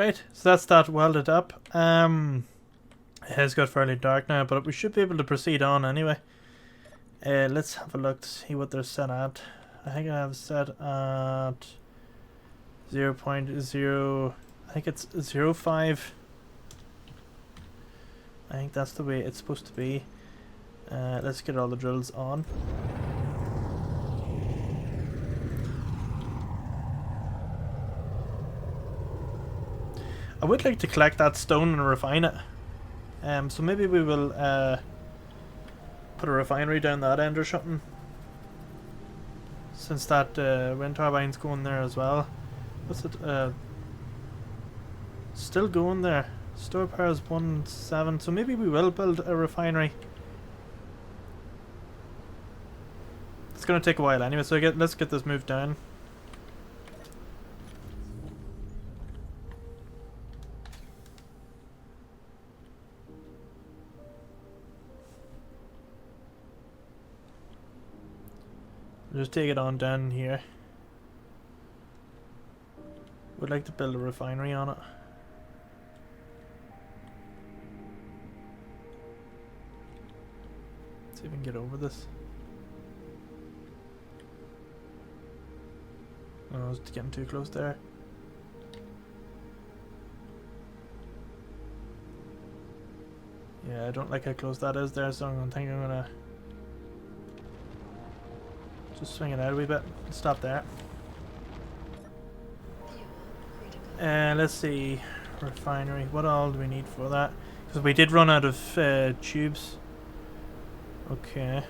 Right, so that's that welded up. It has got fairly dark now, but we should be able to proceed on anyway. Let's have a look to see what they're set at. I think I have set at 0.0. I think it's 0.5. I think that's the way it's supposed to be. Let's get all the drills on. I would like to collect that stone and refine it. So maybe we will put a refinery down that end or something. Since that wind turbine's going there as well. What's it? Still going there. Store power is 1.7, so maybe we will build a refinery. It's going to take a while anyway, so let's get this moved down. Just take it on down here. Would like to build a refinery on it. See if we can get over this. Oh, I was getting too close there. Yeah, I don't like how close that is there, so I think I'm gonna just swing it out a wee bit and stop there. Let's see, refinery. What all do we need for that? Because we did run out of tubes. Okay.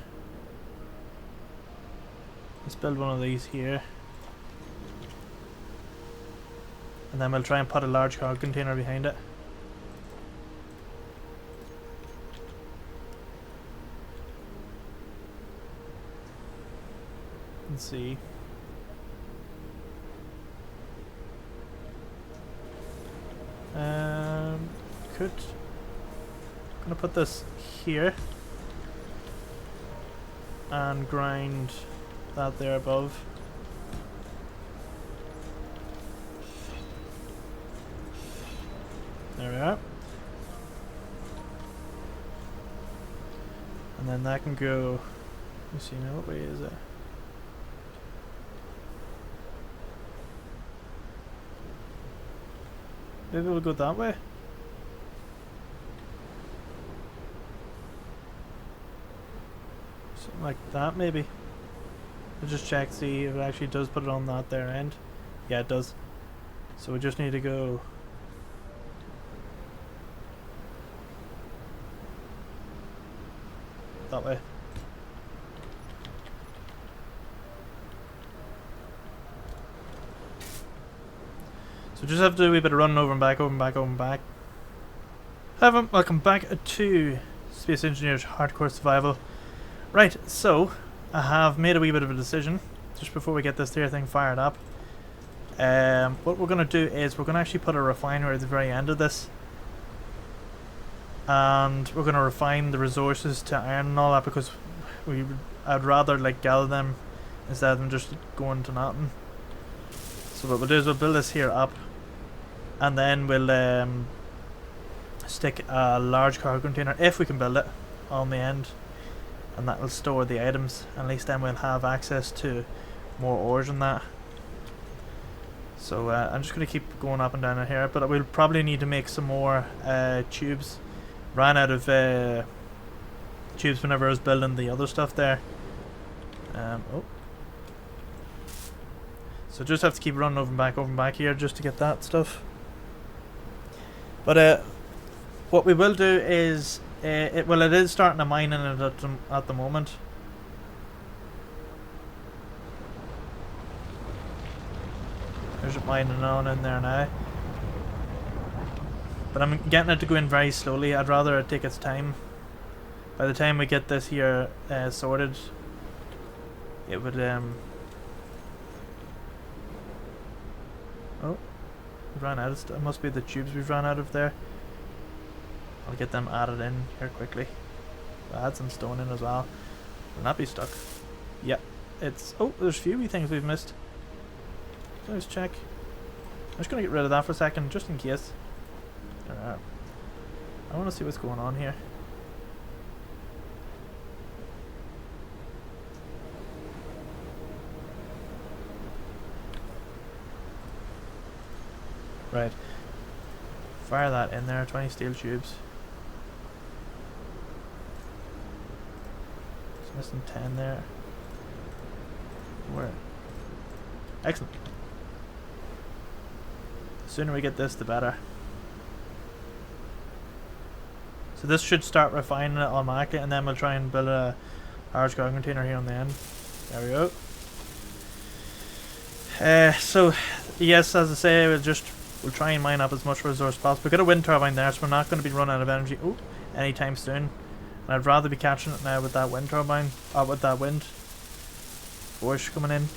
Let's build one of these here. And then we'll try and put a large cargo container behind it. Let's see. I'm gonna put this here and grind that there above. There we are. And then that can go. Let me see now, what way is it? Maybe we'll go that way. Something like that, maybe. I'll just check, see if it actually does put it on that there end. Yeah, it does. So we just need to go that way. So just have to do a wee bit of running over and back, over and back, over and back. Hello, welcome back to Space Engineers Hardcore Survival. Right, so I have made a wee bit of a decision just before we get this tier thing fired up. What we're going to do is we're going to actually put a refinery at the very end of this. And we're going to refine the resources to iron and all that, because I'd rather like gather them instead of them just going to nothing. So what we'll do is we'll build this here up, and then we'll stick a large cargo container, if we can build it, on the end, and that will store the items. At least then we'll have access to more ores than that. So I'm just going to keep going up and down in here, but we'll probably need to make some more tubes. Ran out of tubes whenever I was building the other stuff there. So just have to keep running over and back here just to get that stuff. But what we will do is, it is starting to mine in it at the moment. There's it mining on in there now. But I'm getting it to go in very slowly. I'd rather it take its time. By the time we get this here sorted, it would oh, we ran out of stuff. It must be the tubes we've run out of there. I'll get them added in here quickly. I'll add some stone in as well. Will not be stuck. Yep, it's... Oh, there's a few wee things we've missed. Let's check. I'm just gonna get rid of that for a second, just in case. Alright. I want to see what's going on here. Right. Fire that in there, 20 steel tubes. Just missing 10 there. Where? Excellent. The sooner we get this, the better. So this should start refining it automatically, and then we'll try and build a large cargo container here on the end. There we go. So yes, as I say, we'll try and mine up as much resource as possible. We've got a wind turbine there, so we're not going to be running out of energy anytime soon. And I'd rather be catching it now with that wind turbine, or with that wind force coming in.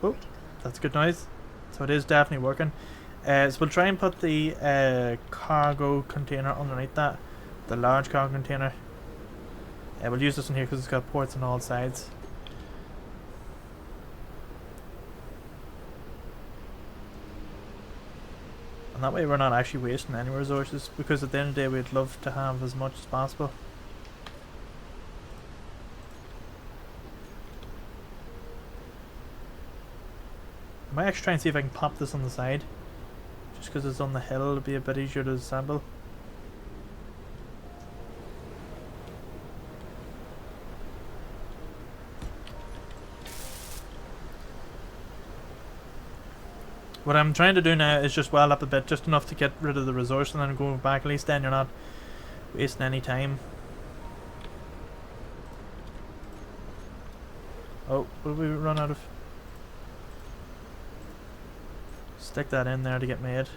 Oh, that's good noise. So it is definitely working. So we'll try and put the cargo container underneath that, the large cargo container. We'll use this one here because it's got ports on all sides. And that way we're not actually wasting any resources, because at the end of the day we'd love to have as much as possible. I might actually try and see if I can pop this on the side. Just because it's on the hill, it'll be a bit easier to assemble. What I'm trying to do now is just well up a bit, just enough to get rid of the resource and then go back. At least then you're not wasting any time. Oh, what did we run out of? Stick that in there to get made.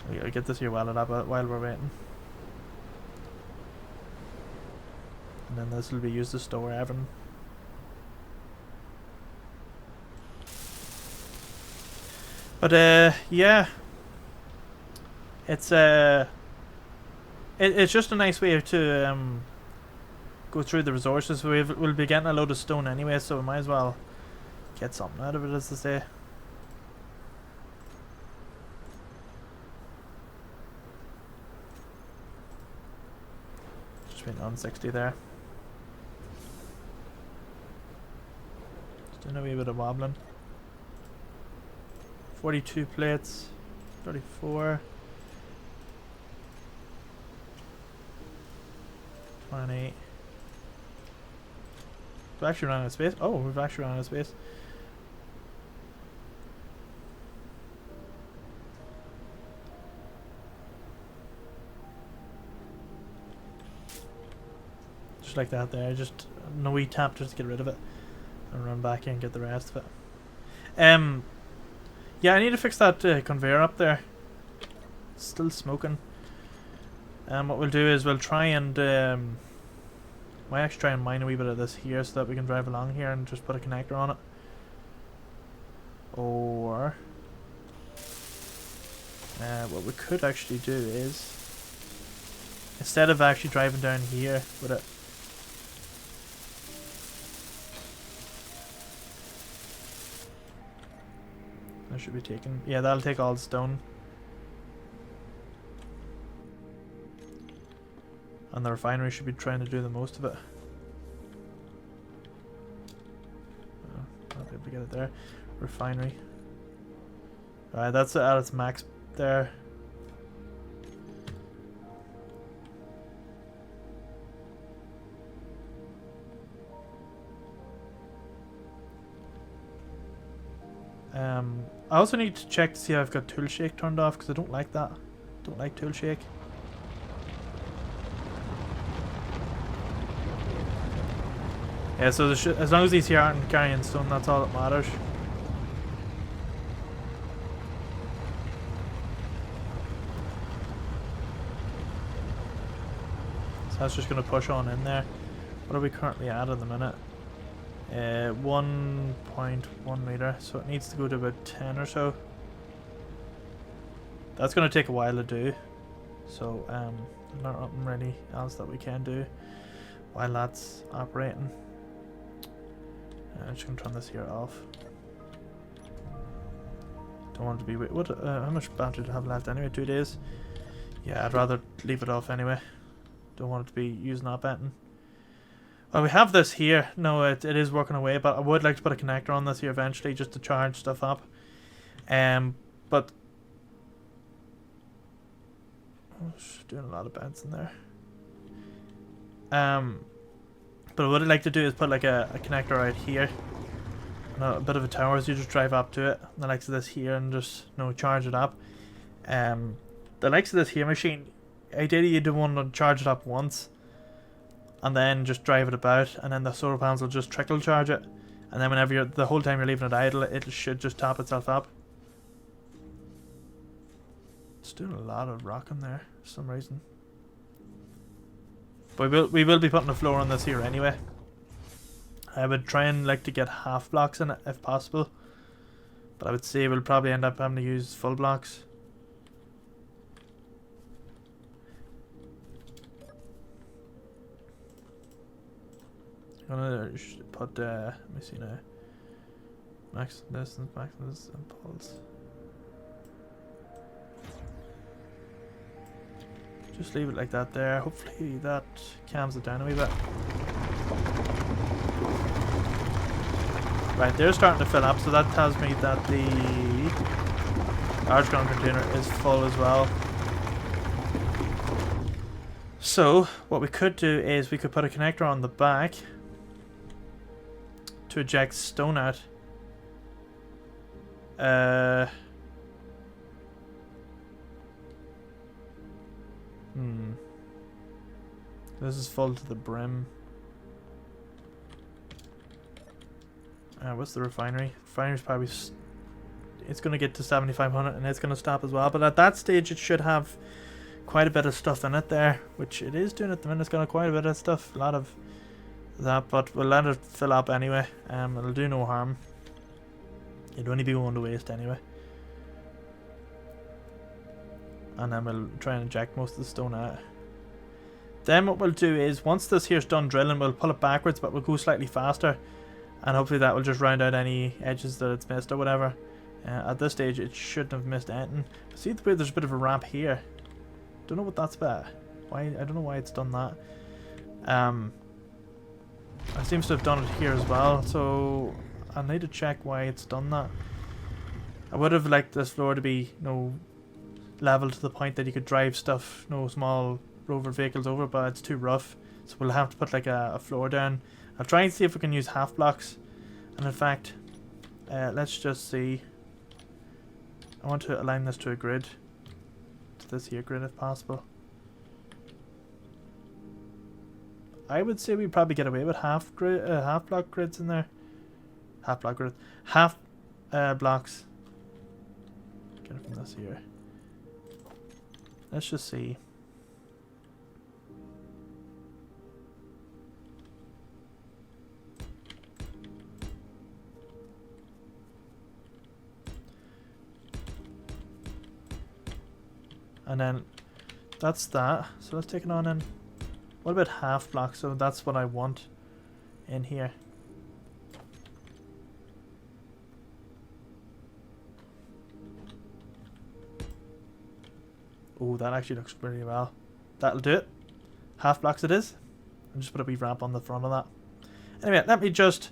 We gotta get this here welded up while we're waiting. And then this will be used to store everything. But yeah, it's it's just a nice way to go through the resources. We'll be getting a load of stone anyway, so we might as well get something out of it, as they say. Just went on 60 there. Just doing a wee bit of wobbling. 42 plates, 34. 20. We've actually run out of space. Oh, we've actually run out of space. Just like that there. Just no wee tap just to get rid of it. And run back in and get the rest of it. Yeah, I need to fix that conveyor up there. It's still smoking. What we'll do is we'll try and might actually try and mine a wee bit of this here so that we can drive along here and just put a connector on it. Or what we could actually do is, instead of actually driving down here with it, that should be taken. Yeah, that'll take all the stone. And the refinery should be trying to do the most of it. I'll be able to get it there. Refinery. Alright, that's at its max there. I also need to check to see if I've got tool shake turned off, because I don't like that. Don't like tool shake. Yeah, so as long as these here aren't carrying stone, that's all that matters. So that's just going to push on in there. What are we currently at the minute? 1.1 meter, so it needs to go to about 10 or so. That's going to take a while to do. So not nothing really else that we can do while that's operating. I'm just going to turn this here off. Don't want it to be... What? How much battery do I have left anyway? 2 days? Yeah, I'd rather leave it off anyway. Don't want it to be using that button. Well, we have this here. No, it is working away, but I would like to put a connector on this here eventually just to charge stuff up. But... Oh, doing a lot of bends in there. But what I'd like to do is put like a connector right here. A bit of a tower, so you just drive up to it. The likes of this here and just charge it up. The likes of this here machine, ideally you do want to charge it up once and then just drive it about, and then the solar panels will just trickle charge it, and then whenever the whole time you're leaving it idle, it should just top itself up. It's doing a lot of rocking there for some reason. But we will be putting a floor on this here anyway. I would try and like to get half blocks in it if possible, but I would say we'll probably end up having to use full blocks. I'm gonna put let me see now. Max distance, impulse. Just leave it like that there. Hopefully that calms it down a wee bit. Right, they're starting to fill up, so that tells me that the large ground container is full as well. So, what we could do is we could put a connector on the back to eject stone out. This is full to the brim. What's the refinery? Refinery's probably... It's going to get to 7,500 and it's going to stop as well. But at that stage it should have quite a bit of stuff in it there. Which it is doing at the minute. It's got quite a bit of stuff. A lot of that. But we'll let it fill up anyway. It'll do no harm. It'll only be going to waste anyway. And then we'll try and inject most of the stone out. Then what we'll do is, once this here's done drilling, we'll pull it backwards, but we'll go slightly faster. And hopefully that will just round out any edges that it's missed or whatever. At this stage, it shouldn't have missed anything. See the way there's a bit of a ramp here. Don't know what that's about. Why? I don't know why it's done that. It seems to have done it here as well, so I need to check why it's done that. I would have liked this floor to be level to the point that you could drive stuff, small rover vehicles over, but it's too rough, so we'll have to put like a floor down. I'll try and see if we can use half blocks, and in fact let's just see. I want to align this to a grid, to this here grid if possible. I would say we'd probably get away with half block grids in there. Half block grid, half blocks. Get it from this here. Let's just see. And then that's that. So let's take it on in. What about half block? So that's what I want in here. Oh, that actually looks pretty well. That'll do it. Half blocks it is. I'll just put a wee ramp on the front of that. Anyway, let me just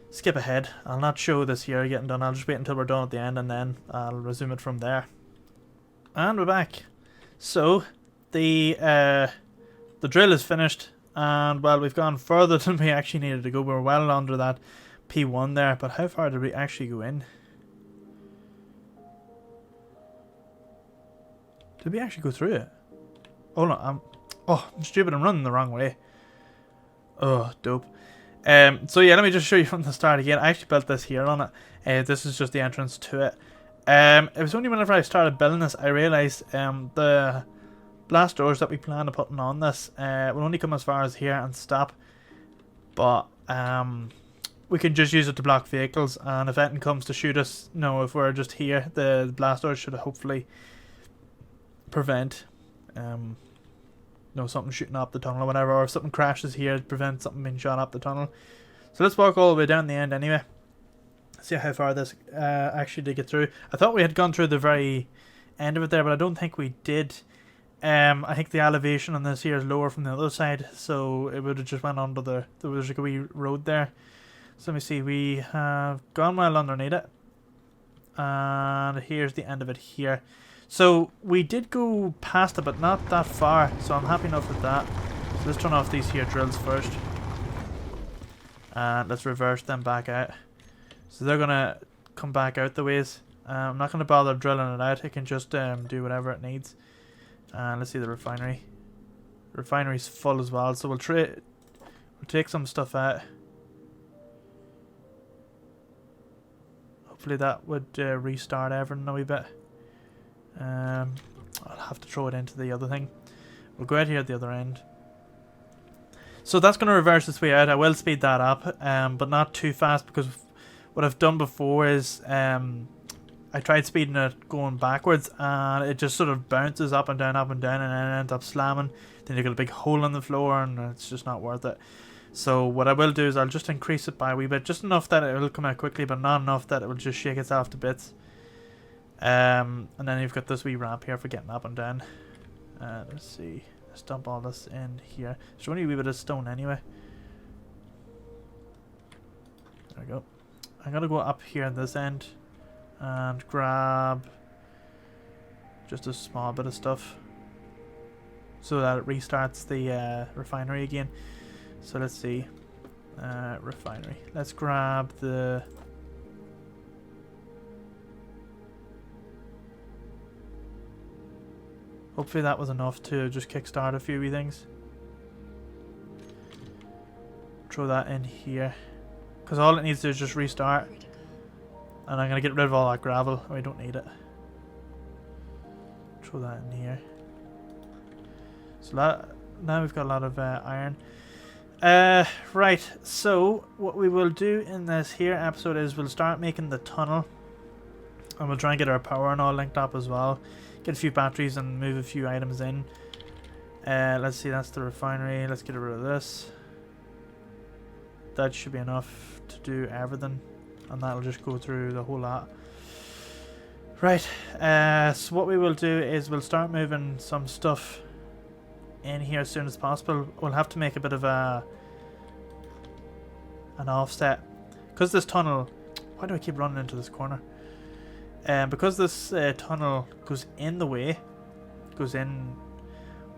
skip ahead. I'll not show this here getting done. I'll just wait until we're done at the end and then I'll resume it from there. And we're back. So the drill is finished, and well, we've gone further than we actually needed to go. We're well under that P1 there, but how far did we actually go in? Did we actually go through it? Oh no, I'm stupid. I'm running the wrong way. Oh, dope. So yeah, let me just show you from the start again. I actually built this here on it. This is just the entrance to it. It was only whenever I started building this I realised the blast doors that we plan on putting on this will only come as far as here and stop, but we can just use it to block vehicles, and if anything comes to shoot us, no, if we're just here, the blast doors should hopefully prevent something shooting up the tunnel or whatever, or if something crashes here, prevent something being shot up the tunnel. So let's walk all the way down the end anyway. See how far this actually did get through. I thought we had gone through the very end of it there, but I don't think we did. I think the elevation on this here is lower from the other side, so it would have just went under there was like a wee road there. So let me see, we have gone well underneath it, and here's the end of it here. So we did go past it, but not that far, so I'm happy enough with that. So let's turn off these here drills first, and let's reverse them back out. So they're gonna come back out the ways. I'm not gonna bother drilling it out, it can just do whatever it needs. And let's see the refinery. The refinery's full as well, so we'll take some stuff out. Hopefully that would restart everything a wee bit. I'll have to throw it into the other thing. We'll go out here at the other end. So that's going to reverse its way out. I will speed that up, but not too fast, because what I've done before is I tried speeding it going backwards, and it just sort of bounces up and down, and then ends up slamming. Then you get a big hole in the floor, and it's just not worth it. So what I will do is I'll just increase it by a wee bit, just enough that it will come out quickly, but not enough that it will just shake itself to bits. And then you've got this wee ramp here for getting up and down. Let's see, let's dump all this in here. There's only a wee bit of stone anyway. There we go. I'm gonna go up here at this end and grab just a small bit of stuff so that it restarts the refinery again. So let's see, refinery. Let's grab the hopefully that was enough to just kickstart a few wee things. Throw that in here, because all it needs to do is just restart. And I'm going to get rid of all that gravel. We don't need it. Throw that in here. So that, now we've got a lot of iron. Right, so what we will do in this here episode is we'll start making the tunnel. And we'll try and get our power and all linked up as well. Get a few batteries and move a few items in. Let's see, that's the refinery. Let's get rid of this. That should be enough to do everything. And that'll just go through the whole lot. Right, so what we will do is we'll start moving some stuff in here as soon as possible. We'll have to make a bit of an offset. Because this tunnel... Why do I keep running into this corner? Because this tunnel goes in the way, goes in,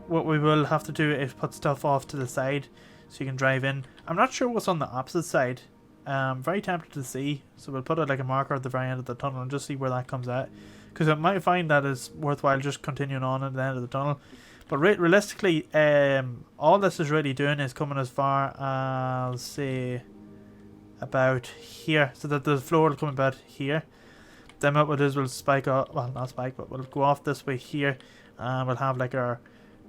what we will have to do is put stuff off to the side so you can drive in. I'm not sure what's on the opposite side. Very tempted to see, so we'll put it like a marker at the very end of the tunnel and just see where that comes at, because I might find that it's worthwhile just continuing on at the end of the tunnel. But realistically, all this is really doing is coming as far as, say, about here, so that the floor will come about here. Then what we'll do is we'll spike off, well, not spike, but we'll go off this way here, and we'll have like our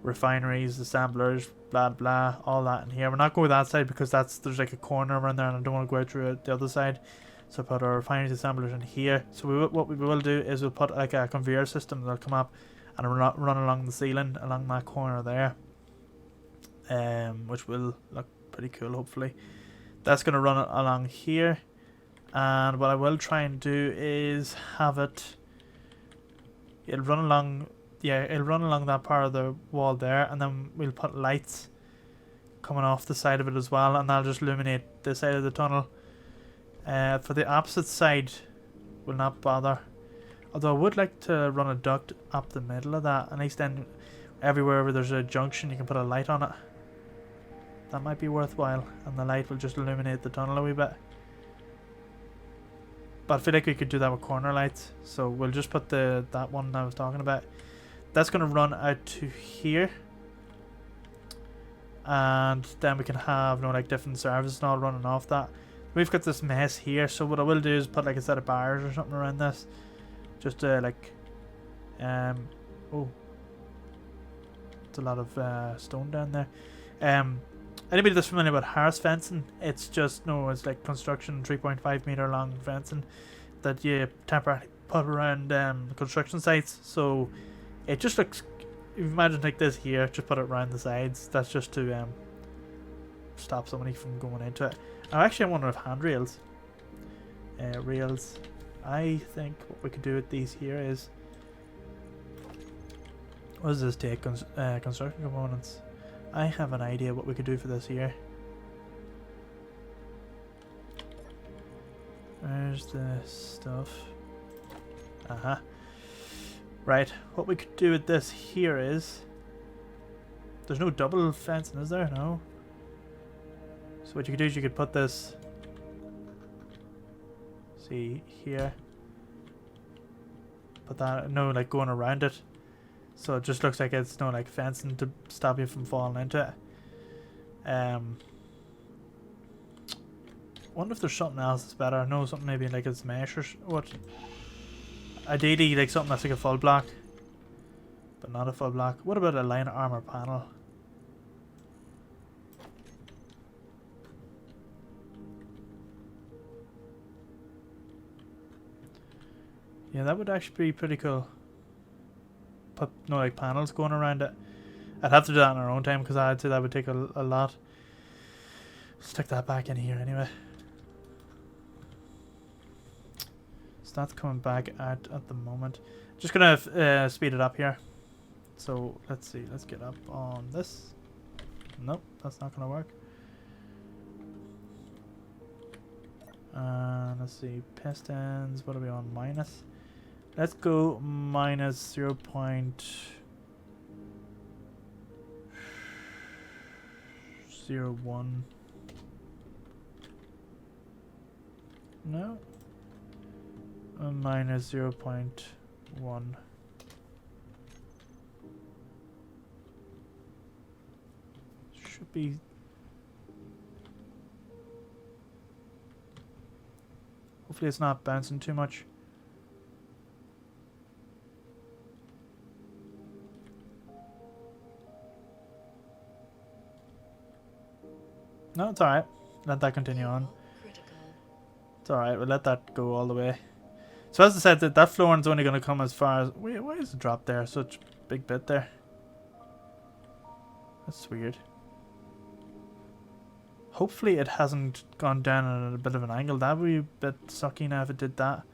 refineries, assemblers, blah blah, all that in here. We're not going that side because there's like a corner around there and I don't want to go out through the other side. So put our refineries, assemblers in here. So what we will do is we'll put like a conveyor system that'll come up and run along the ceiling along that corner there, which will look pretty cool hopefully. That's going to run along here, and what I will try and do is have it'll run along that part of the wall there, and then we'll put lights coming off the side of it as well, and that'll just illuminate this side of the tunnel. For the opposite side, we'll not bother. Although I would like to run a duct up the middle of that, at least then everywhere where there's a junction you can put a light on it. That might be worthwhile, and the light will just illuminate the tunnel a wee bit. But I feel like we could do that with corner lights, so we'll just put that one I was talking about. That's going to run out to here, and then we can have like different services and all running off that. We've got this mess here, so what I will do is put like a set of bars or something around this, just to like, oh, It's a lot of stone down there. Anybody that's familiar with harris fencing, it's just it's like construction 3.5 meter long fencing that you temporarily put around construction sites. So it just looks. If you imagine like this here, just put it around the sides. That's just to stop somebody from going into it. Now, actually, I wonder if handrails, rails. I think what we could do with these here is. What does this take? Construction components. I have an idea what we could do for this here. Where's the stuff? Uh-huh. Right, what we could do with this here is... There's no double fencing, is there? No. So what you could do is you could put this... See, here. Put that... No, like going around it. So it just looks like it's like fencing to stop you from falling into it. Wonder if there's something else that's better. I know something maybe like it's mesh or what. Ideally like something that's like a full block, but not a full block. What about a line armor panel? Yeah, that would actually be pretty cool. Put like panels going around it. I'd have to do that in our own time because I'd say that would take a lot. Stick that back in here anyway. So that's coming back at the moment. Just gonna speed it up here. So let's see. Let's get up on this. Nope, that's not gonna work. Let's see. Pistons. What are we on? Minus. Let's go minus 0.01. No. Minus 0.1. Should be. Hopefully it's not bouncing too much. No, it's alright. Let that continue on. It's alright, we'll let that go all the way. So as I said, that flooring's only going to come as far as... Wait, why is it dropped there? Such a big bit there. That's weird. Hopefully it hasn't gone down at a bit of an angle. That would be a bit sucky now if it did that.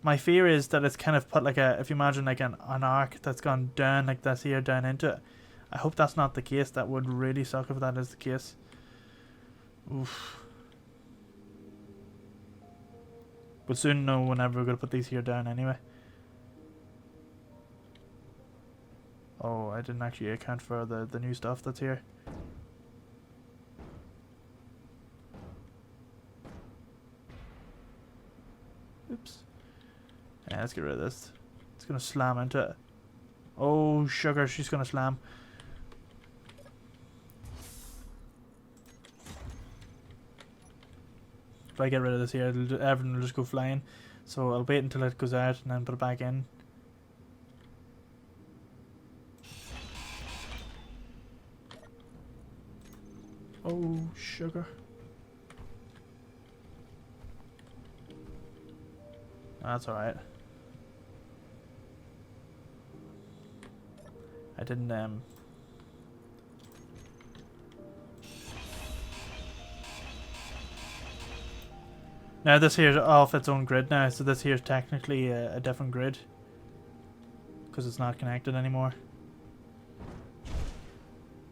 My fear is that it's kind of put like a... If you imagine like an arc that's gone down like this here, down into it. I hope that's not the case. That would really suck if that is the case. Oof. We'll soon know whenever we're going to put these here down anyway. Oh, I didn't actually account for the new stuff that's here. Oops. Yeah, let's get rid of this. It's going to slam into it. Oh, sugar, she's going to slam. If I get rid of this here, everything will just go flying. So I'll wait until it goes out and then put it back in. Oh, sugar. That's alright. I didn't Now this here's off its own grid now, so this here's technically a different grid because it's not connected anymore.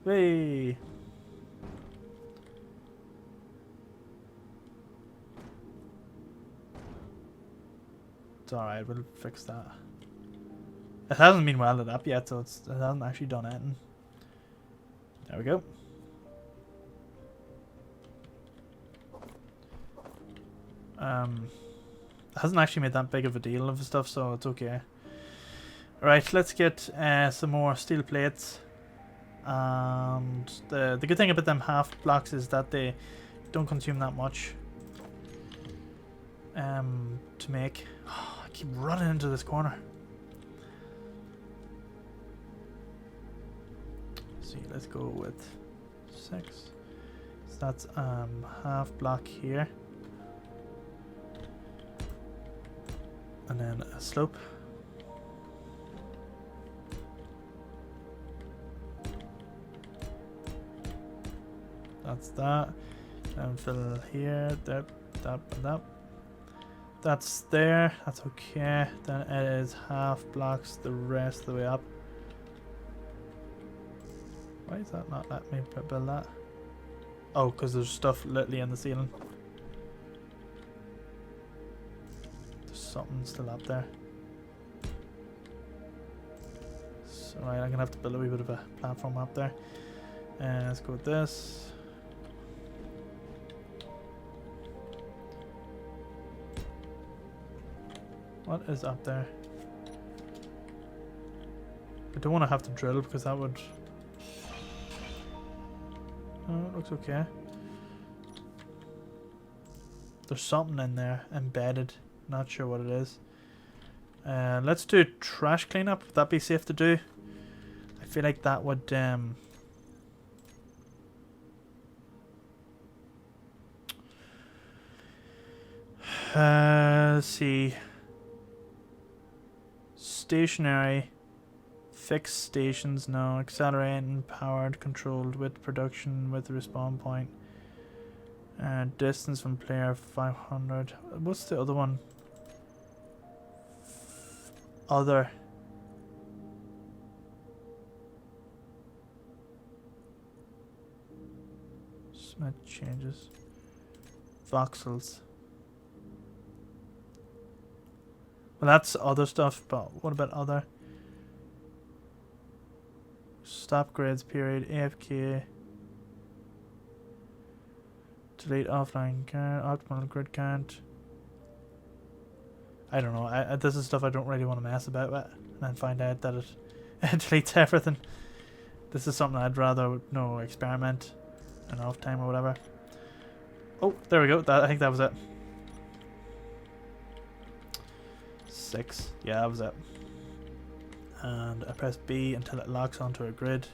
Hey. It's alright, we'll fix that. It hasn't been welded up yet, so it hasn't actually done anything. There we go. It hasn't actually made that big of a deal of stuff, so it's okay. Right, let's get some more steel plates. And the good thing about them half blocks is that they don't consume that much to make. Oh, I keep running into this corner. see, let's go with 6. So that's half block here. And then a slope. That's that. And fill here, that, and that. That's there, that's okay. Then it is half blocks the rest of the way up. Why is that not letting me build that? Oh, because there's stuff literally in the ceiling. There's something still up there. So right, I'm gonna have to build a wee bit of a platform up there. And let's go with this. What is up there? I don't want to have to drill because that would... Oh, it looks okay. There's something in there embedded. Not sure what it is. Let's do trash cleanup. Would that be safe to do? I feel like that would... let's see. Stationary. Fixed stations, no. Accelerating, powered, controlled, with production, with respawn point. Distance from player 500. What's the other one? Other. Smith changes. Voxels. Well, that's other stuff, but what about other? Stop grades period, AFK. Delete offline count, optimal grid count. I don't know. This is stuff I don't really want to mess about with, and then find out that it deletes everything. This is something I'd rather experiment in off time or whatever. Oh, there we go. I think that was it. 6. Yeah, that was it. And I press B until it locks onto a grid.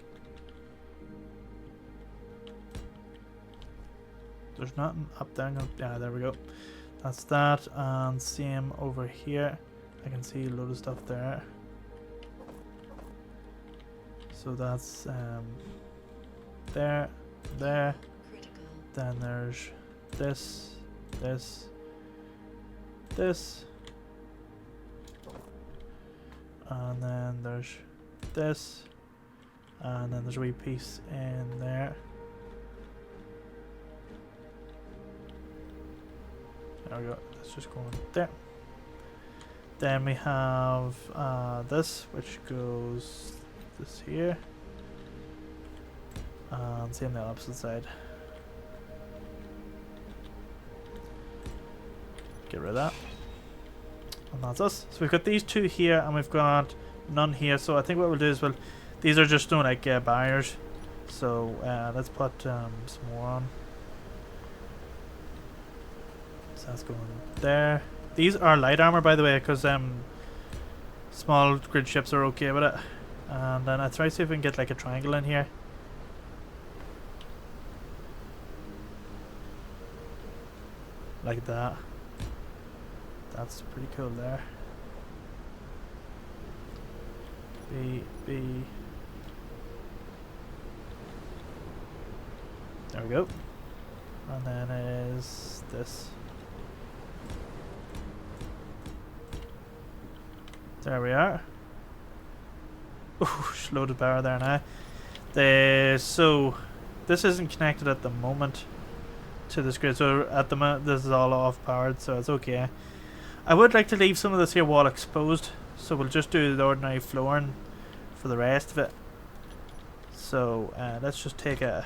There's nothing up there. Yeah, there we go. That's that. And same over here. I can see a load of stuff there. So that's there. Then there's this. And then there's this, and then there's a wee piece in there. There we go. Let's just go in there. Then we have this, which goes this here, and same on the opposite side. Get rid of that. And that's us. So we've got these two here, and we've got none here. So I think what we'll do is these are just barriers. So let's put some more on. So that's going there. These are light armor, by the way, because small grid ships are okay with it. And then I try to see if we can get like a triangle in here. Like that. That's pretty cool there. B. There we go. And then is this. There we are. Oh, loaded power there now. So this isn't connected at the moment to this grid. So at the moment this is all off powered, so it's okay. I would like to leave some of this here wall exposed, so we'll just do the ordinary flooring for the rest of it. So let's just take I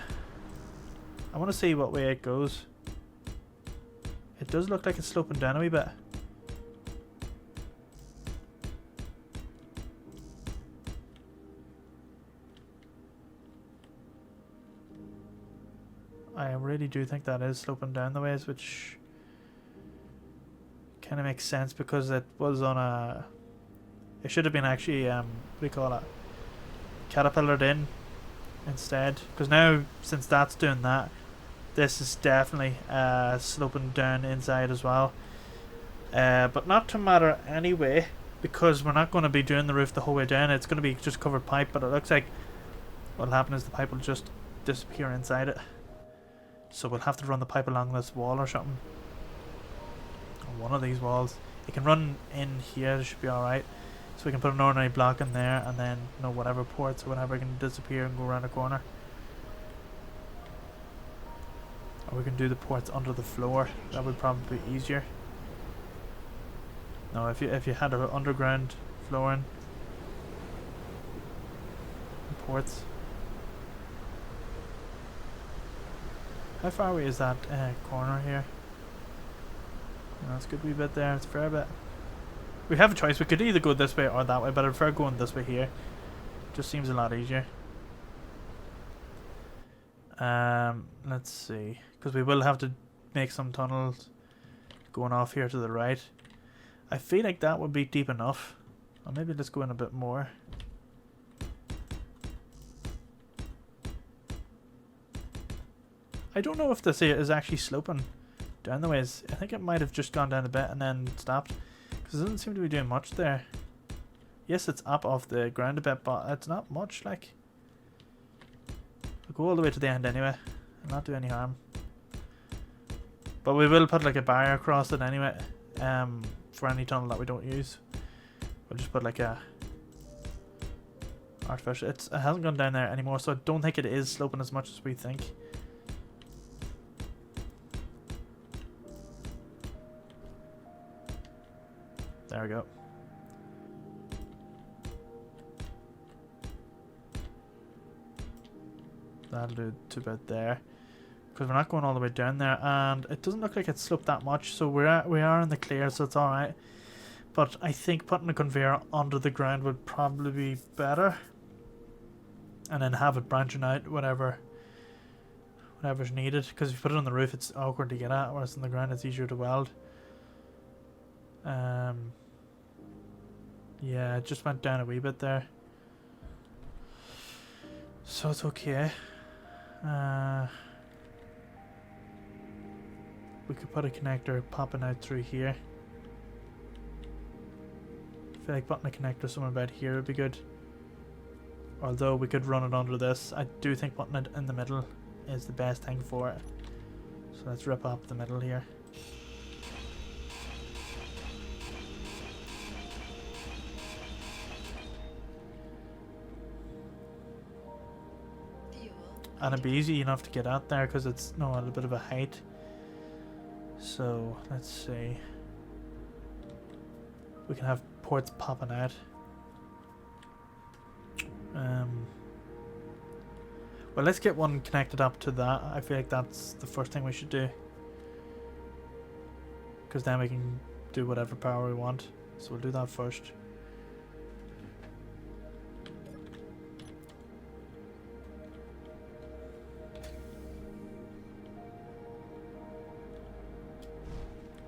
want to see what way it goes. It does look like it's sloping down a wee bit. I really do think that is sloping down the ways, which kind of makes sense because it was on a... It should have been actually, what do you call it? Caterpillared in instead. Because now, since that's doing that, this is definitely sloping down inside as well. But not to matter anyway, because we're not going to be doing the roof the whole way down. It's going to be just covered pipe, but it looks like what'll happen is the pipe will just disappear inside it. So we'll have to run the pipe along this wall or something. On one of these walls. It can run in here, it should be alright. So we can put an ordinary block in there, and then, you know, whatever ports or whatever can disappear and go around the corner. Or we can do the ports under the floor. That would probably be easier. No, if you had an underground flooring ports. How far away is that corner here? You know, it's a good wee bit there. It's a fair bit. We have a choice. We could either go this way or that way, but I prefer going this way here. Just seems a lot easier. Let's see, because we will have to make some tunnels going off here to the right. I feel like that would be deep enough. Or maybe let's go in a bit more. I don't know if this is actually sloping down the ways. I think it might have just gone down a bit and then stopped, because it doesn't seem to be doing much there. Yes, it's up off the ground a bit, but it's not much. Like, we'll go all the way to the end anyway and not do any harm. But we will put like a barrier across it anyway, for any tunnel that we don't use. We'll just put like a artificial. It hasn't gone down there anymore, so I don't think it is sloping as much as we think. There we go. That'll do to about there, because we're not going all the way down there, and it doesn't look like it's sloped that much, so we are in the clear, so it's alright. But I think putting a conveyor under the ground would probably be better, and then have it branching out whatever's needed, because if you put it on the roof it's awkward to get at, whereas on the ground it's easier to weld. Yeah, it just went down a wee bit there, so it's okay. We could put a connector popping out through here. I feel like putting a connector somewhere about here would be good. Although we could run it under this. I do think putting it in the middle is the best thing for it. So let's rip up the middle here. And it'd be easy enough to get out there because it's a little bit of a height. So let's see. We can have ports popping out. Well, let's get one connected up to that. I feel like that's the first thing we should do, because then we can do whatever power we want. So we'll do that first.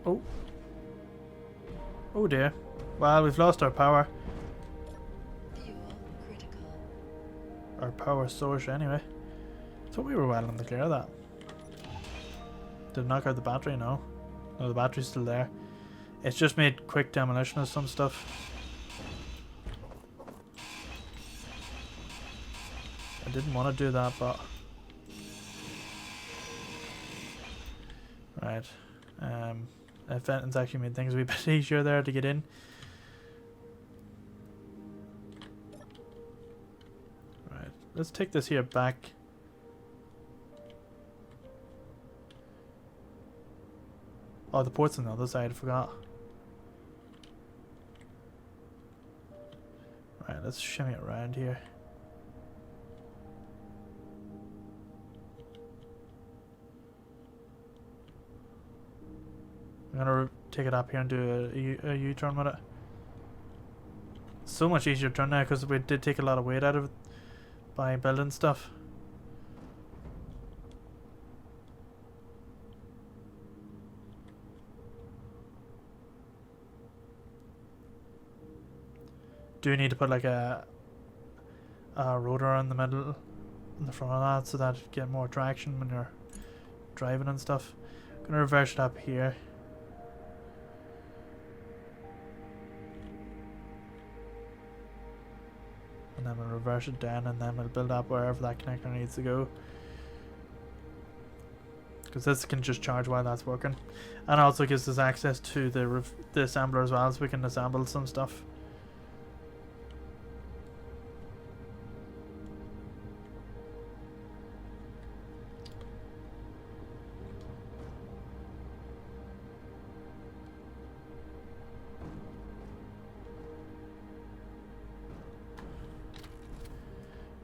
Oh. Oh dear. Well, we've lost our power. Fuel critical. Our power source anyway. Thought we were well in the clear of that. Did it knock out the battery? No. No, the battery's still there. It's just made quick demolition of some stuff. I didn't want to do that, but... Right. Fenton's actually made things a wee bit easier there to get in. Right, let's take this here back. Oh, the port's on the other side, I forgot. Right, let's shimmy it around here. I'm gonna take it up here and do a U-turn with it. So much easier to turn now because we did take a lot of weight out of it by building stuff. Do need to put like a rotor in the middle in the front of that so that it get more traction when you're driving and stuff. Gonna reverse it up here. And then we'll reverse it down, and then we'll build up wherever that connector needs to go. Because this can just charge while that's working. And also gives us access to the assembler as well, so we can assemble some stuff.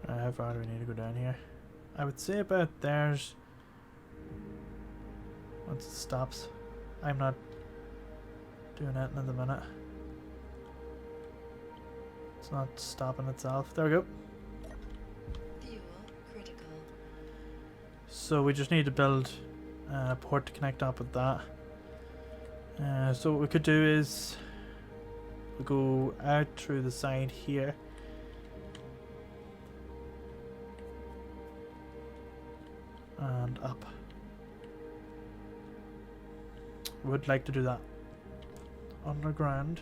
How far do we need to go down here? I would say about there's... Once it stops. I'm not doing anything at the minute. It's not stopping itself. There we go. Fuel critical. So we just need to build a port to connect up with that. So what we could do is we go out through the side here. And up. Would like to do that underground.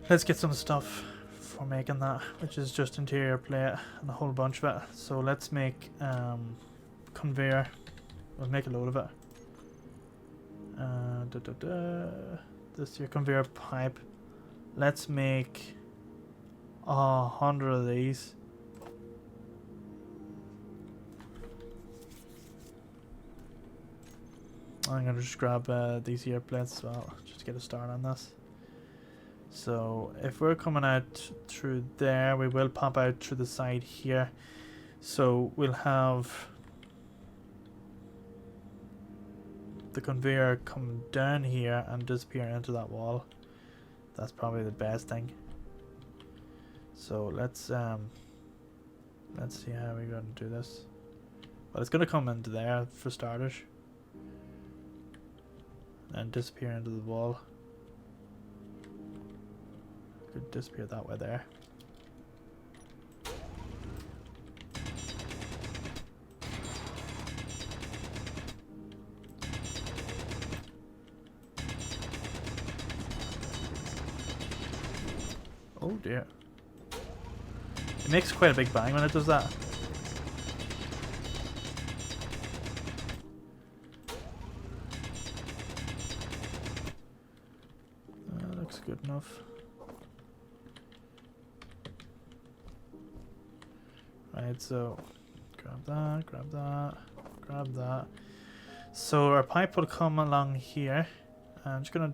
Let's get some stuff for making that, which is just interior plate and a whole bunch of it. So let's make conveyor. We'll make a load of it. This here conveyor pipe. Let's make 100 of these. I'm gonna just grab these here plates as well, just to get a start on this. So if we're coming out through there, we will pop out through the side here. So we'll have the conveyor come down here and disappear into that wall. That's probably the best thing. So let's see how we're gonna do this. Well, it's gonna come into there for starters. And disappear into the wall. Could disappear that way there. Oh dear. It makes quite a big bang when it does that. Looks good enough. Right, so grab that, grab that, grab that. So our pipe will come along here. I'm just gonna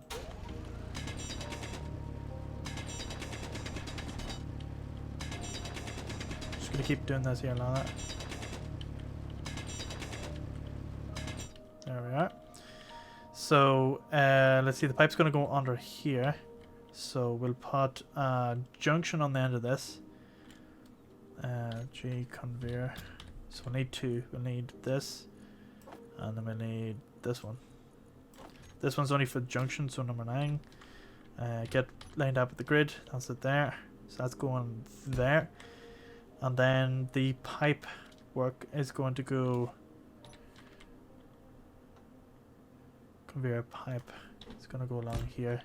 keep doing this here along that. There we are. So let's see, the pipe's going to go under here. So we'll put a junction on the end of this. G conveyor. So we'll need two. We'll need this, and then we'll need this one. This one's only for the junction, so number 9. Get lined up with the grid. That's it there. So that's going there. And then the pipe work is going to go conveyor pipe. It's going to go along here.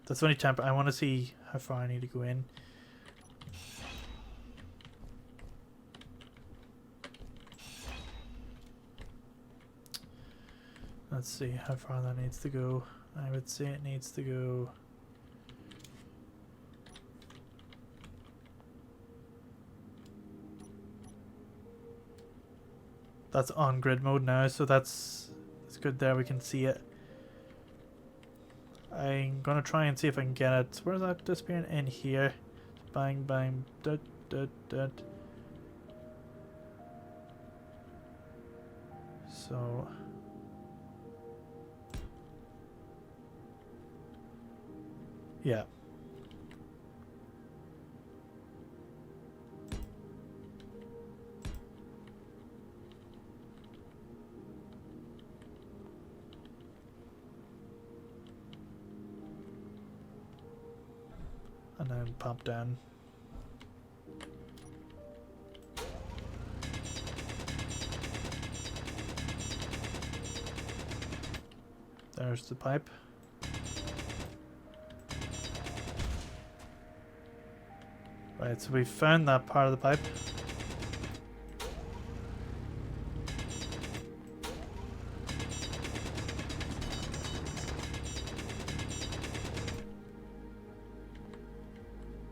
That's only temp. I want to see how far I need to go in. Let's see how far that needs to go. I would say it needs to go. That's on grid mode now, so that's good there. We can see it. I'm gonna try and see if I can get it. Where's that disappearing? In here. Bang, bang, dut, dut, dut. So. Yeah. and then pop down. There's the pipe. Right, so we found that part of the pipe.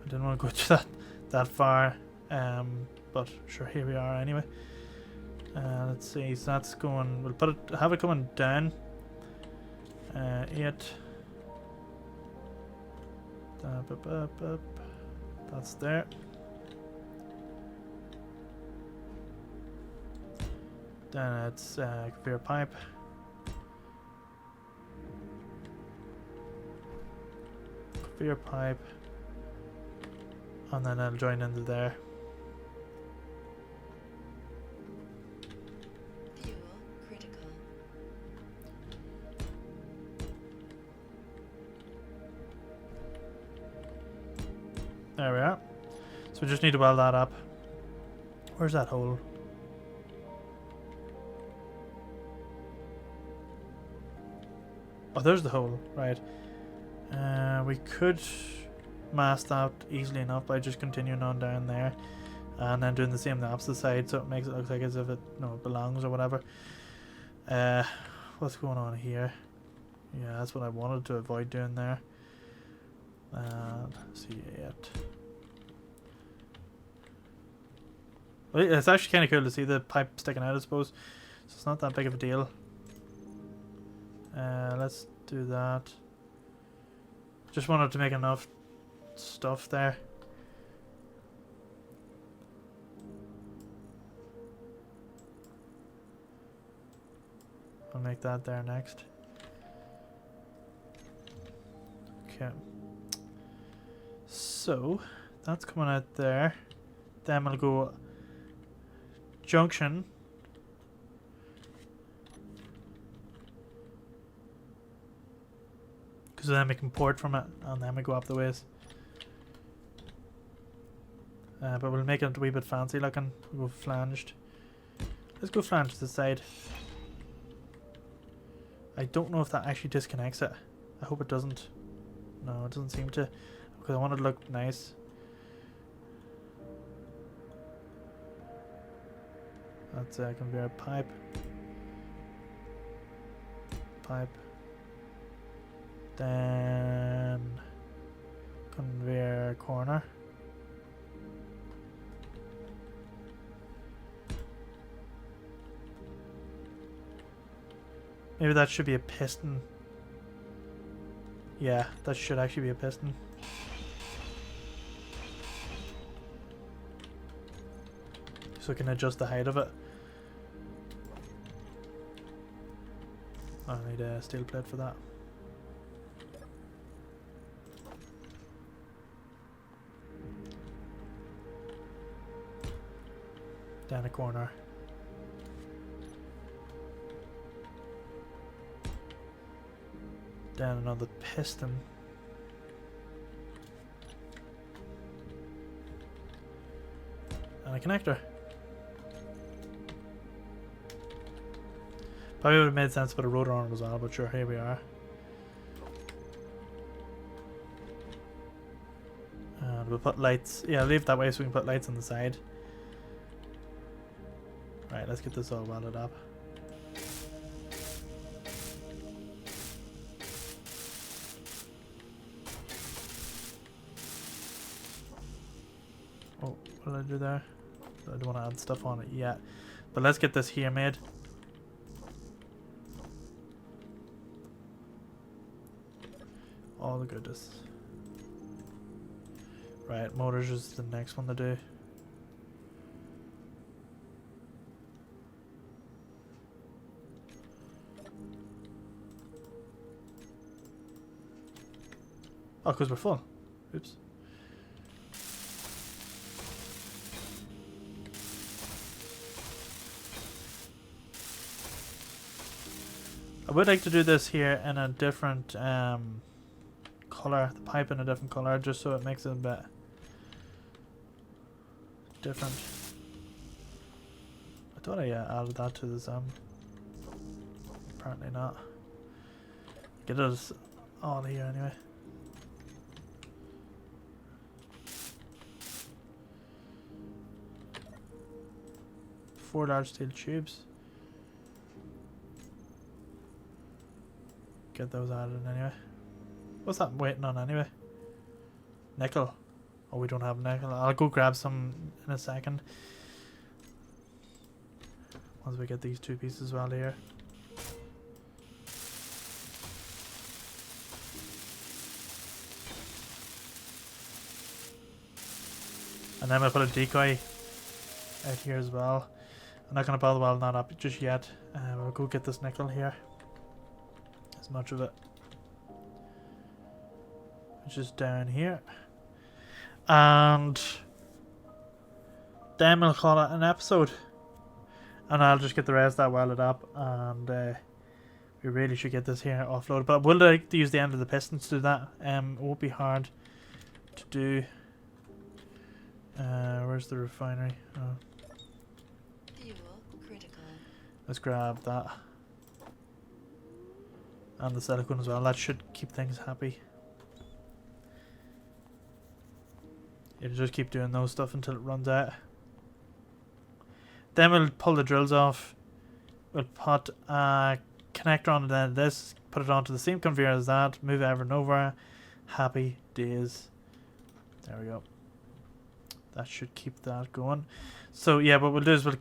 I didn't want to go to that far, but sure, here we are anyway. Let's see, so that's going, we'll put it, have it coming down. 8. That's there. Then it's conveyor pipe. Conveyor pipe. And then it'll join into there. Fuel critical. There we are. So we just need to weld that up. Where's that hole? Oh, there's the hole, right. We could mask that easily enough by just continuing on down there and then doing the same on the opposite side, so it makes it look like as if it, you know, belongs or whatever. What's going on here? Yeah, that's what I wanted to avoid doing there. And C8. Well, it's actually kind of cool to see the pipe sticking out, I suppose. So it's not that big of a deal. Let's do that. Just wanted to make enough stuff there. I'll make that there next. Okay. So that's coming out there. Then we'll go junction. Because then we can port from it, and then we go up the ways. But we'll make it a wee bit fancy looking. We'll go flanged. Let's go flanged to the side. I don't know if that actually disconnects it. I hope it doesn't. No, it doesn't seem to. Because I want it to look nice. That's a conveyor pipe. Pipe. Then conveyor corner. Maybe that should be a piston. Yeah, that should actually be a piston. So I can adjust the height of it. I need a steel plate for that. Down a corner. Down another piston. And a connector. Probably would have made sense to put a rotor on it as well, but sure, here we are. And we'll put lights. Yeah, leave it that way so we can put lights on the side. Right, let's get this all welded up. Oh, what did I do there? I don't want to add stuff on it yet. But let's get this here made. All the goodness. Right, motors is the next one to do. Oh, because we're full. Oops. I would like to do this here in a different colour, the pipe in a different colour, just so it makes it a bit different. I thought I added that to the apparently not. Get it all here anyway. Four large steel tubes. Get those added anyway. What's that waiting on anyway? Nickel. Oh, we don't have nickel. I'll go grab some in a second. Once we get these two pieces as well here. And then we'll put a decoy out here as well. I'm not going to bother welding that up just yet. We'll go get this nickel here. As much of it. Which is down here. And then we'll call it an episode. And I'll just get the rest of that welded up. And we really should get this here offloaded. But I would like to use the end of the pistons to do that. It won't be hard to do. Where's the refinery? Oh. Fuel critical. Let's grab that. And the silicone as well. That should keep things happy. You'll just keep doing those stuff until it runs out. Then we'll pull the drills off. We'll put a connector on the end of this. Put it onto the same conveyor as that. Move everything over. Happy days. There we go. That should keep that going. So yeah, what we'll do is we'll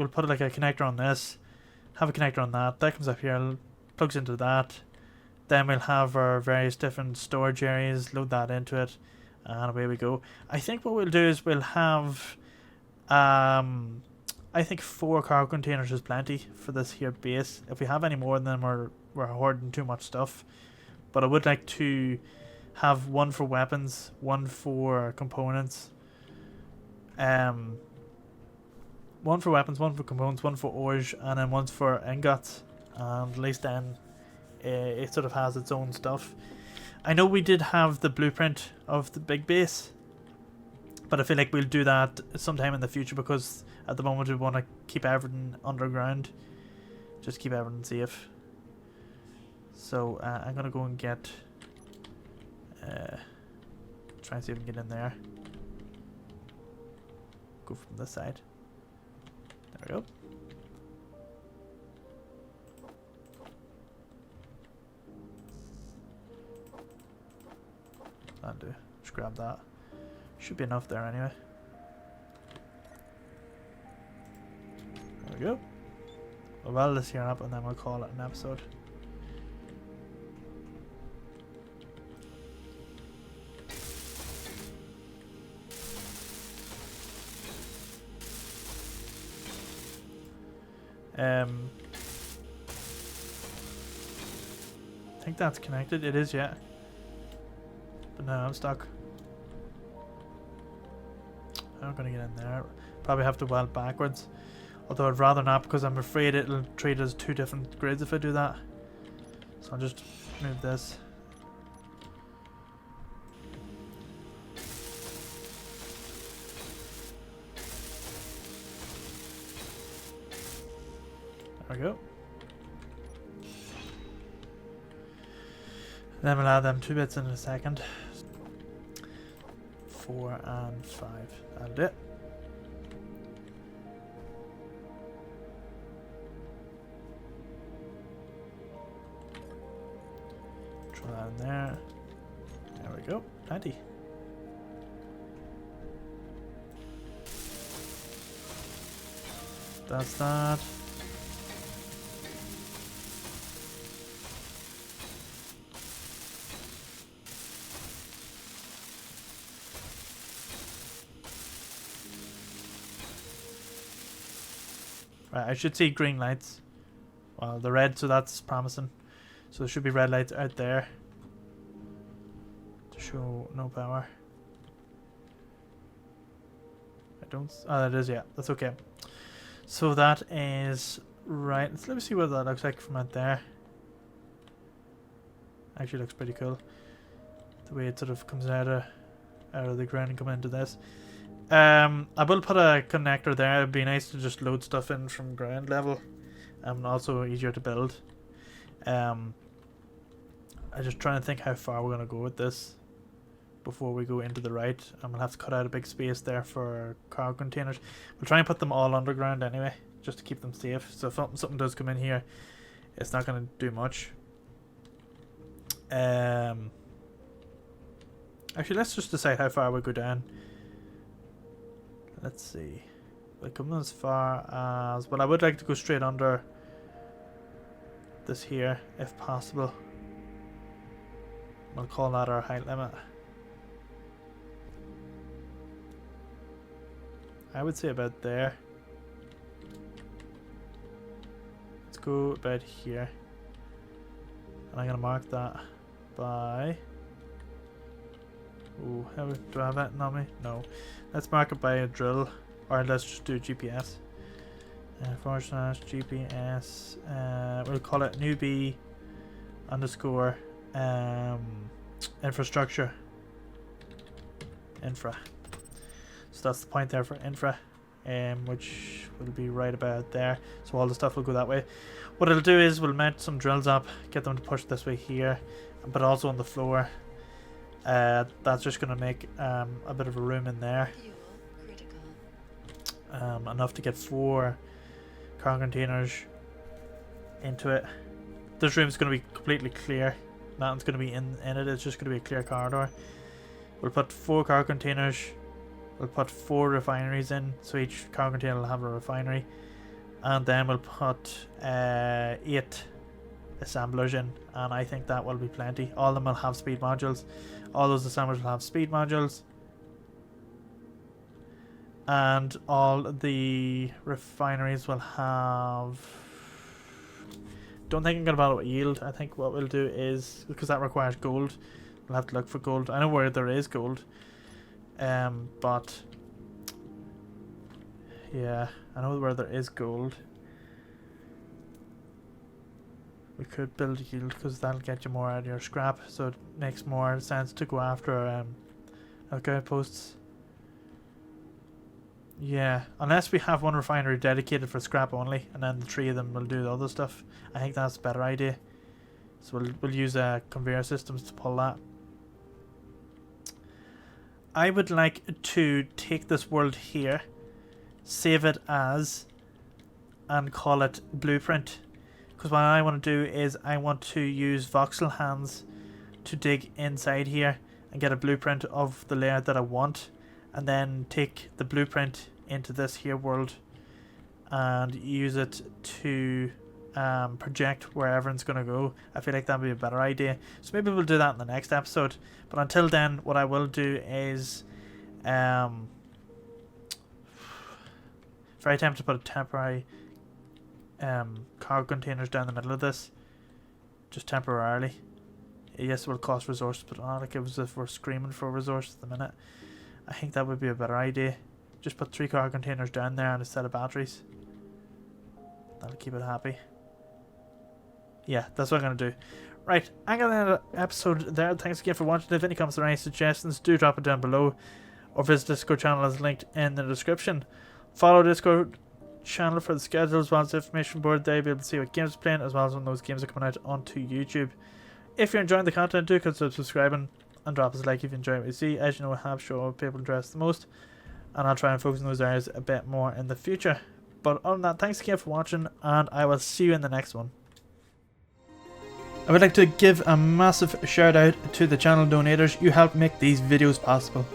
put like a connector on this, have a connector on that. That comes up here, plugs into that. Then we'll have our various different storage areas, load that into it, and away we go. I think what we'll do is we'll have, I think 4 cargo containers is plenty for this here base. If we have any more, then we're hoarding too much stuff. But I would like to have one for weapons, one for components. One for weapons, one for components, one for ores, and then one for ingots. And at least then it sort of has its own stuff. I know we did have the blueprint of the big base, but I feel like we'll do that sometime in the future because at the moment we want to keep everything underground. Just keep everything safe. So I'm going to go and get... try and see if we can get in there. Go from this side. There we go. That'll do. Just grab that. Should be enough there anyway. There we go. We'll weld this here up and then we'll call it an episode. I think that's connected. It is, yeah. But no, I'm stuck. I'm gonna get in there. Probably have to weld backwards. Although I'd rather not because I'm afraid it'll treat as 2 different grids if I do that. So I'll just move this. There we go. Then we'll add them 2 bits in a second. 4 and 5. That'll do it. Throw that in there. There we go. Plenty. That's that. Right, I should see green lights. Well, the red, so that's promising. So there should be red lights out there to show no power. I don't. Oh, that is, yeah. That's okay. So that is right. Let me see what that looks like from out there. Actually, looks pretty cool. the way it sort of comes out of the ground and come into this. I will put a connector there. It'd be nice to just load stuff in from ground level, and also easier to build. I'm just trying to think how far we're gonna go with this before we go into the right. I'm gonna have to cut out a big space there for cargo containers. We'll try and put them all underground anyway, just to keep them safe. So if something does come in here, it's not gonna do much. Actually, let's just decide how far we go down. Let's see. We'll come as far as... But I would like to go straight under this here, if possible. We'll call that our height limit. I would say about there. Let's go about here. And I'm going to mark that by... Ooh, do I have that on me? No. Let's mark it by a drill, or let's just do GPS. /GPS. We'll call it newbie underscore infrastructure. Infra. So that's the point there for infra, which will be right about there. So all the stuff will go that way. What it'll do is we'll mount some drills up, get them to push this way here, but also on the floor. That's just going to make a bit of a room in there. Enough to get 4 cargo containers into it. This room is going to be completely clear. Nothing's going to be in it. It's just going to be a clear corridor. We'll put 4 cargo containers. We'll put 4 refineries in, so each cargo container will have a refinery. And then we'll put 8 assemblers in, and I think that will be plenty. All of them will have speed modules. All those assemblers will have speed modules. And all the refineries will have... Don't think I'm going to bother with yield. I think what we'll do is, because that requires gold, we'll have to look for gold. I know where there is gold. But... Yeah, I know where there is gold. We could build yield because that'll get you more out of your scrap, so it makes more sense to go after outposts. Yeah, unless we have one refinery dedicated for scrap only, and then the 3 of them will do the other stuff. I think that's a better idea. So we'll use conveyor systems to pull that. I would like to take this world here, save it as, and call it blueprint. Because what I want to do is I want to use voxel hands to dig inside here and get a blueprint of the layer that I want, and then take the blueprint into this here world and use it to project where everyone's going to go. I feel like that would be a better idea. So maybe we'll do that in the next episode. But until then, what I will do is very tempted to put a temporary cargo containers down the middle of this, just temporarily. Yes, it will cost resources, but not like it was if we're screaming for resources at the minute. I think that would be a better idea. Just put 3 cargo containers down there and a set of batteries. That'll keep it happy. Yeah, that's what I'm going to do. Right, I'm going to end the episode there. Thanks again for watching. If any comments or any suggestions, do drop it down below, or visit the Discord channel as linked in the description. Follow Discord channel for the schedule as well as the information board there. You'll be able to see what games are playing as well as when those games are coming out onto YouTube. If you're enjoying the content, do consider subscribing and drop us a like if you enjoy what you see. As you know, I have shown people interest the most, and I'll try and focus on those areas a bit more in the future. But other than that, thanks again for watching, and I will see you in the next one. I would like to give a massive shout out to the channel donators. You help make these videos possible.